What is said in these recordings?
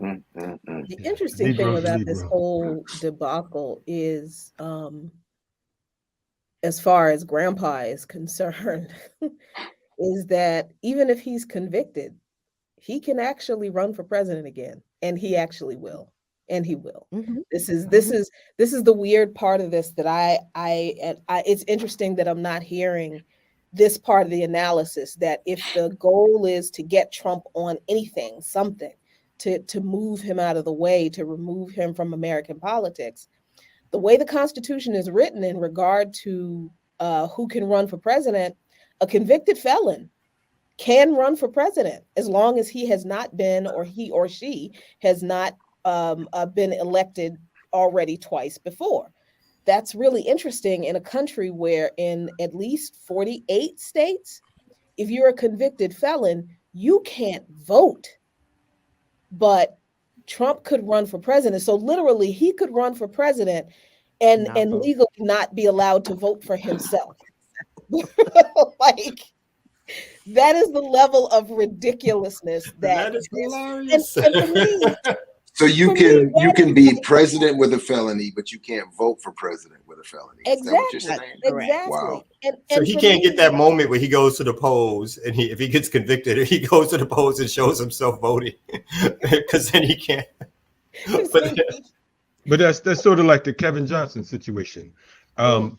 The interesting thing about this whole debacle is, as far as Grandpa is concerned, is that even if he's convicted, he can actually run for president again, and he actually will, and he will. This is the weird part of this that I it's interesting that I'm not hearing this part of the analysis, that if the goal is to get Trump on anything, something, to move him out of the way, to remove him from American politics, the way the Constitution is written in regard to who can run for president, a convicted felon can run for president as long as he has not been, or he or she has not been elected already twice before. That's really interesting in a country where in at least 48 states, if you're a convicted felon, you can't vote. But Trump could run for president. So literally he could run for president and legally not be allowed to vote for himself. Like, that is the level of ridiculousness that is hilarious. And for me, so you can be president with a felony, but you can't vote for president with a felony. Exactly. Wow. So he can't get that moment where he goes to the polls, and if he gets convicted, he goes to the polls and shows himself voting, because then he can't. But that's sort of like the Kevin Johnson situation.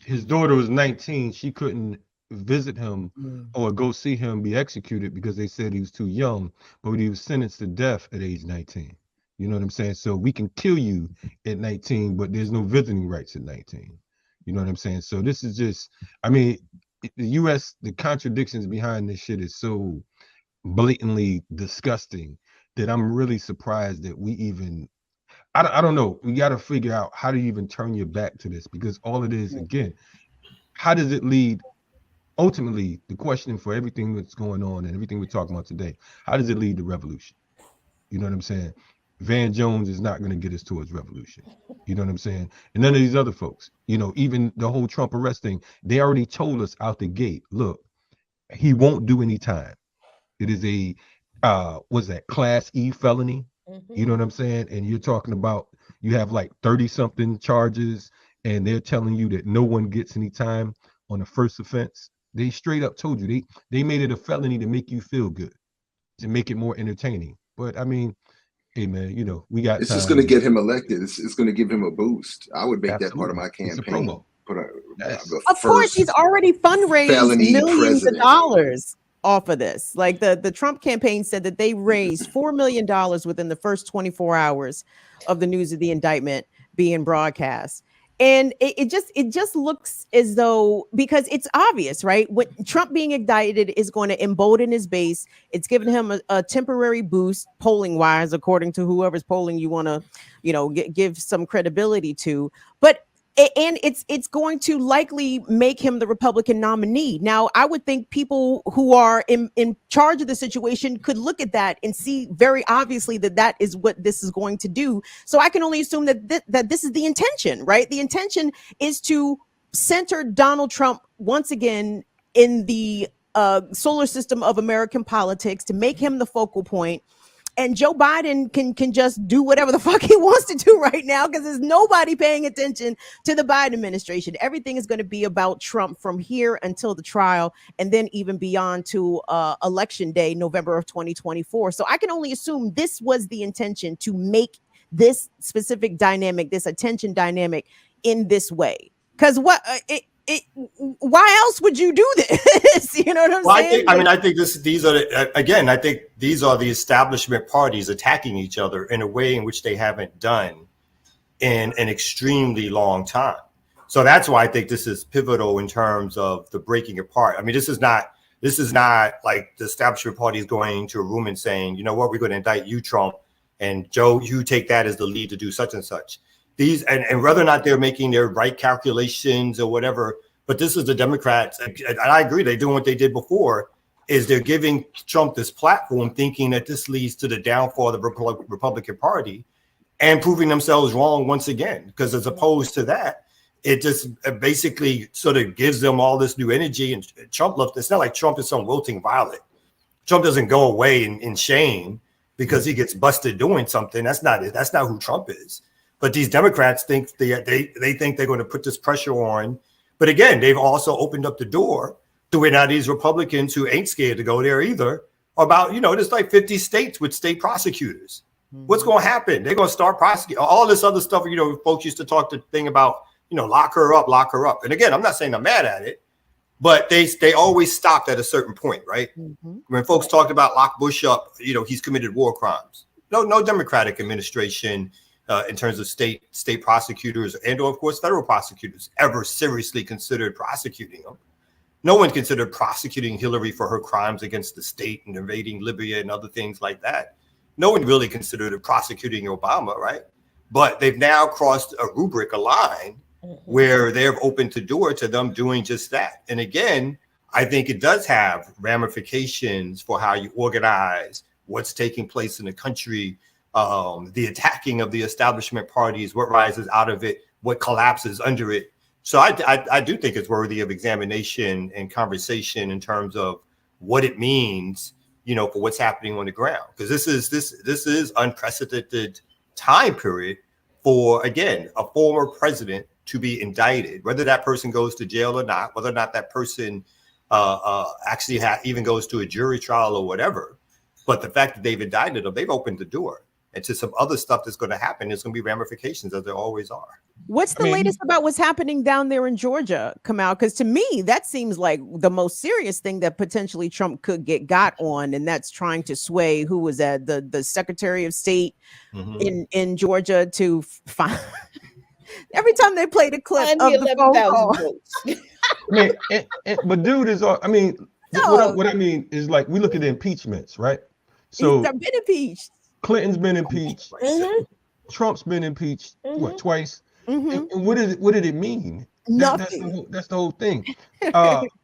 His daughter was 19. She couldn't visit him or go see him be executed because they said he was too young, but he was sentenced to death at age 19. You know what I'm saying? So we can kill you at 19, but there's no visiting rights at 19. You know what I'm saying? So this is just, I mean, the US, the contradictions behind this shit is so blatantly disgusting that I'm really surprised that we even, I don't know, we got to figure out how to even turn your back to this, because all it is, again, how does it lead? Ultimately, the question for everything that's going on and everything we're talking about today, how does it lead to revolution? You know what I'm saying? Van Jones is not going to get us towards revolution. You know what I'm saying? And none of these other folks, you know, even the whole Trump arrest thing, they already told us out the gate, look, he won't do any time. It is a, what's that, Class E felony? You know what I'm saying? And you're talking about, you have like 30 something charges, and they're telling you that no one gets any time on the first offense. They straight up told you, they made it a felony to make you feel good, to make it more entertaining. But I mean, hey man, you know, we got it's just going to get him elected. It's going to give him a boost. I would make that part of my campaign. Of course, he's already fundraised millions of dollars off of this. Like the Trump campaign said that they raised $4 million within the first 24 hours of the news of the indictment being broadcast. And it just looks as though, because it's obvious, right? What Trump being indicted is going to embolden his base. It's given him a temporary boost polling wise, according to whoever's polling you want to, you know, give some credibility to. But and it's going to likely make him the Republican nominee. Now, I would think people who are in charge of the situation could look at that and see very obviously that is what this is going to do. So I can only assume that this is the intention, right? The intention is to center Donald Trump once again in the solar system of American politics, to make him the focal point. And Joe Biden can just do whatever the fuck he wants to do right now, because there's nobody paying attention to the Biden administration. Everything is going to be about Trump from here until the trial, and then even beyond to election day, November of 2024. So I can only assume this was the intention, to make this specific dynamic, this attention dynamic, in this way. Because why else would you do this? You know what I'm saying? I think these are the establishment parties attacking each other in a way in which they haven't done in an extremely long time. So that's why I think this is pivotal in terms of the breaking apart. I mean, this is not like the establishment parties going into a room and saying, you know what, we're going to indict you, Trump, and Joe, you take that as the lead to do such and such. These and whether or not they're making their right calculations or whatever, but this is the Democrats, and I agree, they're doing what they did before, is they're giving Trump this platform, thinking that this leads to the downfall of the Republican Party, and proving themselves wrong once again. Because as opposed to that, it just basically sort of gives them all this new energy. And Trump left. It's not like Trump is some wilting violet. Trump doesn't go away in shame. because he gets busted doing something. That's not it. That's not who Trump is. But these Democrats think they think they're going to put this pressure on. But again, they've also opened up the door to where now these Republicans who ain't scared to go there either about, there's like 50 states with state prosecutors. What's going to happen? They're going to start prosecuting all this other stuff. Folks used to talk the thing about, lock her up. And again, I'm not saying I'm mad at it, but they always stopped at a certain point, right? When folks talked about lock Bush up, he's committed war crimes. No Democratic administration in terms of state prosecutors and, or of course, federal prosecutors ever seriously considered prosecuting him. No one considered prosecuting Hillary for her crimes against the state and invading Libya and other things like that. No one really considered prosecuting Obama, right? But they've now crossed a rubric, a line, where they've opened the door to them doing just that. And again, I think it does have ramifications for how you organize, what's taking place in the country, the attacking of the establishment parties, what rises out of it, what collapses under it. So I do think it's worthy of examination and conversation in terms of what it means, for what's happening on the ground, because this is unprecedented time period for, again, a former president to be indicted, whether that person goes to jail or not, whether or not that person actually even goes to a jury trial or whatever. But the fact that they've indicted them, they've opened the door. And to some other stuff that's going to happen, there's going to be ramifications, as there always are. What's the latest about what's happening down there in Georgia, Kamal? Because to me, that seems like the most serious thing that potentially Trump could get got on, and that's trying to sway who was at the Secretary of State in Georgia to find. Every time they play the clip of the phone call. But dude is, what I mean is, like, we look at the impeachments, right? So he's been impeached. Clinton's been impeached. Trump's been impeached twice. And what did it mean? Nothing. That's the whole thing.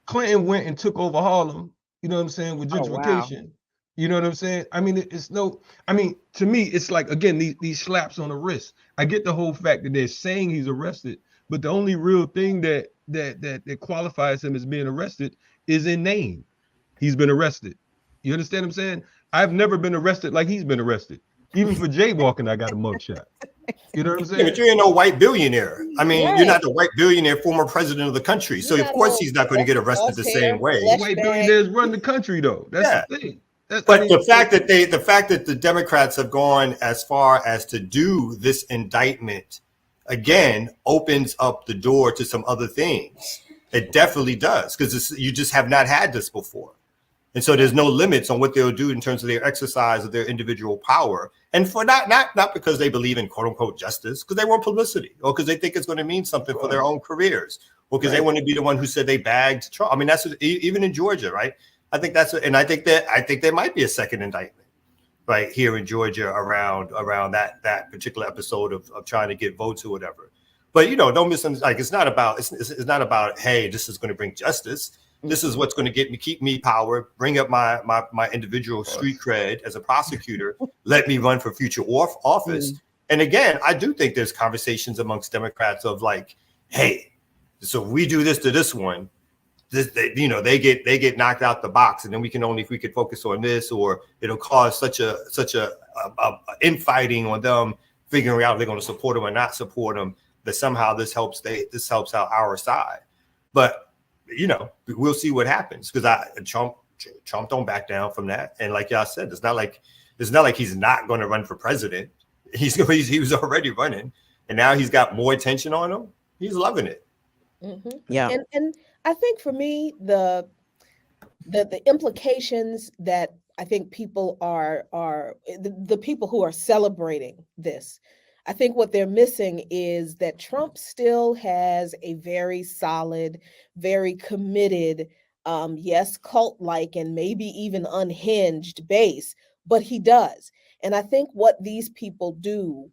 Clinton went and took over Harlem, with gentrification. Wow. You know what I'm saying? To me, it's like, again, these slaps on the wrist. I get the whole fact that they're saying he's arrested, but the only real thing that qualifies him as being arrested is in name. He's been arrested. You understand what I'm saying? I've never been arrested like he's been arrested. Even for jaywalking, I got a mugshot. You know what I'm saying? Yeah, but you ain't no white billionaire. You're not the white billionaire former president of the country. So of course he's not going to get arrested the same way. White billionaires run the country, though. That's the thing. The fact that the Democrats have gone as far as to do this indictment again opens up the door to some other things. It definitely does, because you just have not had this before. And so there's no limits on what they'll do in terms of their exercise of their individual power. And for not because they believe in quote unquote justice, because they want publicity, or because they think it's going to mean something for their own careers, or because they want to be the one who said they bagged Trump. That's even in Georgia, right? I think there might be a second indictment right here in Georgia around that particular episode of trying to get votes or whatever. But don't misunderstand. Like, it's not about hey, this is going to bring justice. This is what's going to keep me power, bring up my individual street cred as a prosecutor, let me run for future office. And again, I do think there's conversations amongst Democrats of like, hey, so we do this to this one, they get knocked out the box, and then if we could focus on this, or it'll cause such a infighting on them figuring out if they're going to support them or not support them, that somehow this helps out our side. But we'll see what happens, because Trump don't back down from that. And like y'all said, it's not like he's not going to run for president. He was already running, and now he's got more attention on him. He's loving it. Yeah. And I think for me, the implications that I think people are the people who are celebrating this, I think what they're missing is that Trump still has a very solid, very committed, yes, cult-like and maybe even unhinged base, but he does. And I think what these people do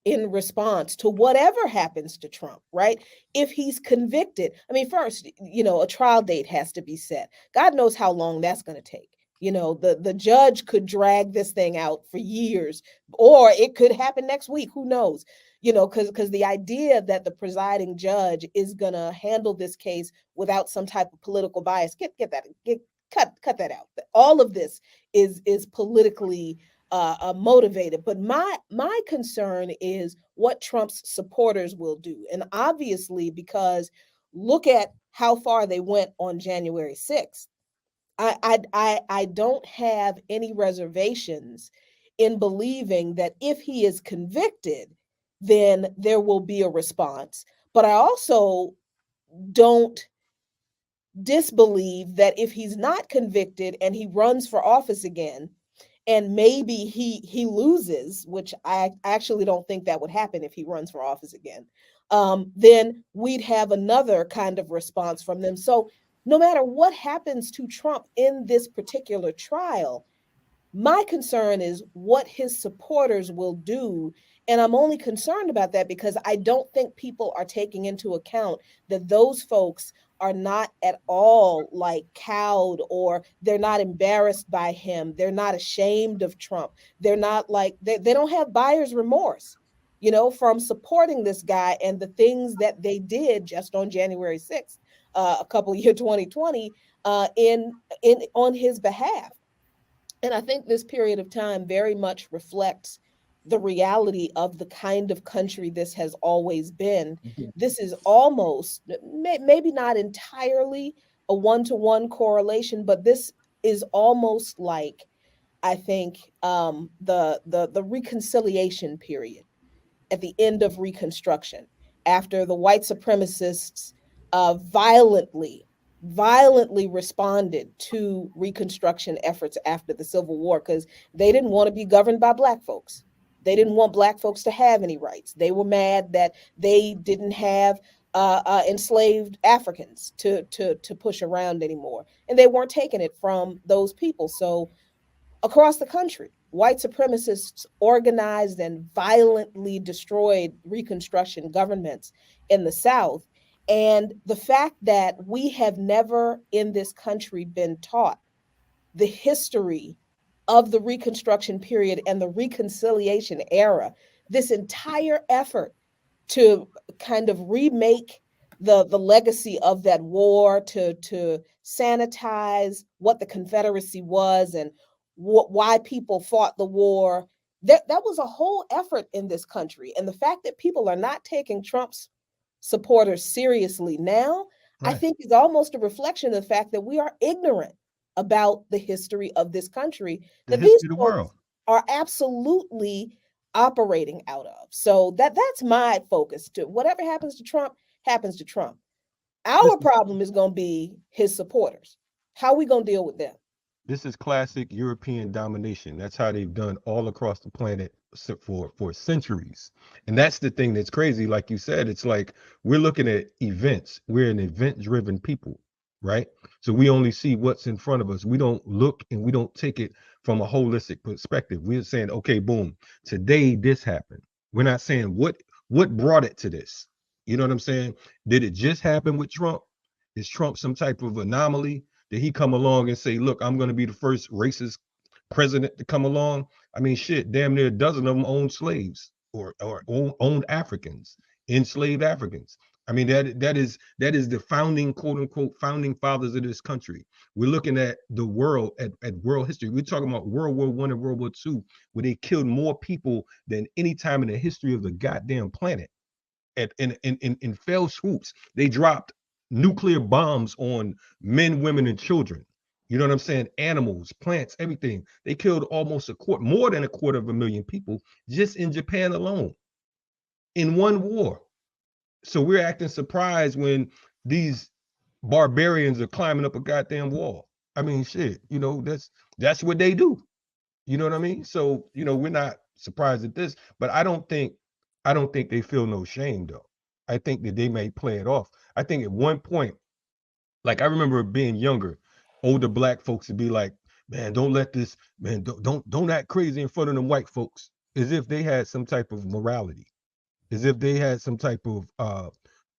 in response to whatever happens to Trump, right? If he's convicted, first, a trial date has to be set. God knows how long that's going to take. The judge could drag this thing out for years, or it could happen next week. Who knows? Because the idea that the presiding judge is going to handle this case without some type of political bias, cut that out. All of this is politically motivated. But my concern is what Trump's supporters will do, and obviously because look at how far they went on January 6th. I don't have any reservations in believing that if he is convicted, then there will be a response. But I also don't disbelieve that if he's not convicted and he runs for office again, and maybe he loses, which I actually don't think that would happen if he runs for office again, then we'd have another kind of response from them. So no matter what happens to Trump in this particular trial, my concern is what his supporters will do. And I'm only concerned about that because I don't think people are taking into account that those folks are not at all like cowed, or they're not embarrassed by him. They're not ashamed of Trump. They're not like, they don't have buyer's remorse, from supporting this guy and the things that they did just on January 6th, a couple of year 2020, in on his behalf. And I think this period of time very much reflects the reality of the kind of country this has always been. This is almost, maybe not entirely a one-to-one correlation, but this is almost like, I think, the reconciliation period at the end of Reconstruction, after the white supremacists violently responded to Reconstruction efforts after the Civil War, because they didn't want to be governed by Black folks. They didn't want Black folks to have any rights. They were mad that they didn't have enslaved Africans to push around anymore, and they weren't taking it from those people. So across the country, white supremacists organized and violently destroyed Reconstruction governments in the South. And the fact that we have never in this country been taught the history of the Reconstruction period and the reconciliation era, this entire effort to kind of remake the legacy of that war, to sanitize what the Confederacy was and why people fought the war. That was a whole effort in this country. And the fact that people are not taking Trump's supporters seriously now, right, I think is almost a reflection of the fact that we are ignorant about the history of this country, that these folks are absolutely operating out of. So that's my focus. To whatever happens to Trump, happens to Trump. Our problem is going to be his supporters. How are we going to deal with them? This is classic European domination. That's how they've done all across the planet for centuries. And that's the thing that's crazy. Like you said, it's like we're looking at events. We're an event-driven people, right? So we only see what's in front of us. We don't look and we don't take it from a holistic perspective. We're saying, okay, boom, today this happened. We're not saying what brought it to this. You know what I'm saying? Did it just happen with Trump? Is Trump some type of anomaly? Did he come along and say, look, I'm going to be the first racist president to come along? I mean, shit, damn near a dozen of them owned slaves or owned Africans, enslaved Africans. I mean, that is the founding, quote unquote, founding fathers of this country. We're looking at the world, at world history. We're talking about World War I and World War II, where they killed more people than any time in the history of the goddamn planet. In fell swoops, they dropped nuclear bombs on men, women, and children. You know what I'm saying? Animals, plants, everything. They killed almost more than a quarter of a million people just in Japan alone in one war. So we're acting surprised when these barbarians are climbing up a goddamn wall. I mean, shit, that's what they do. You know what I mean? So, we're not surprised at this, but I don't think they feel no shame though. I think that they may play it off. I think at one point, like I remember being younger, older Black folks would be like, man, don't let this, man, don't act crazy in front of them white folks, as if they had some type of morality, as if they had some type of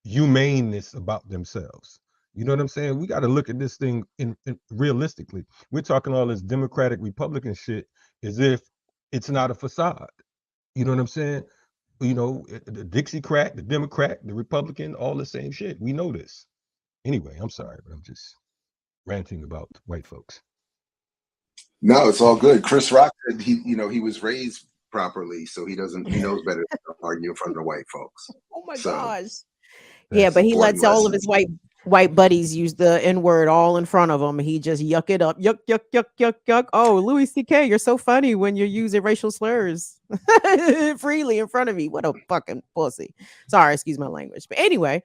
humaneness about themselves. You know what I'm saying? We got to look at this thing in realistically. We're talking all this Democratic Republican shit as if it's not a facade. You know what I'm saying? The Dixiecrat, the Democrat, the Republican, all the same shit. We know this. Anyway, I'm sorry, but I'm just ranting about white folks. No, it's all good. Chris Rock said he was raised properly, so he knows better than to argue in front of the white folks. Oh my So gosh. Yeah, but he lets all of his white buddies use the N-word all in front of him. He just yuck it up. Yuck, yuck, yuck, yuck, yuck. Oh, Louis C.K., you're so funny when you're using racial slurs freely in front of me. What a fucking pussy. Sorry, excuse my language. But anyway,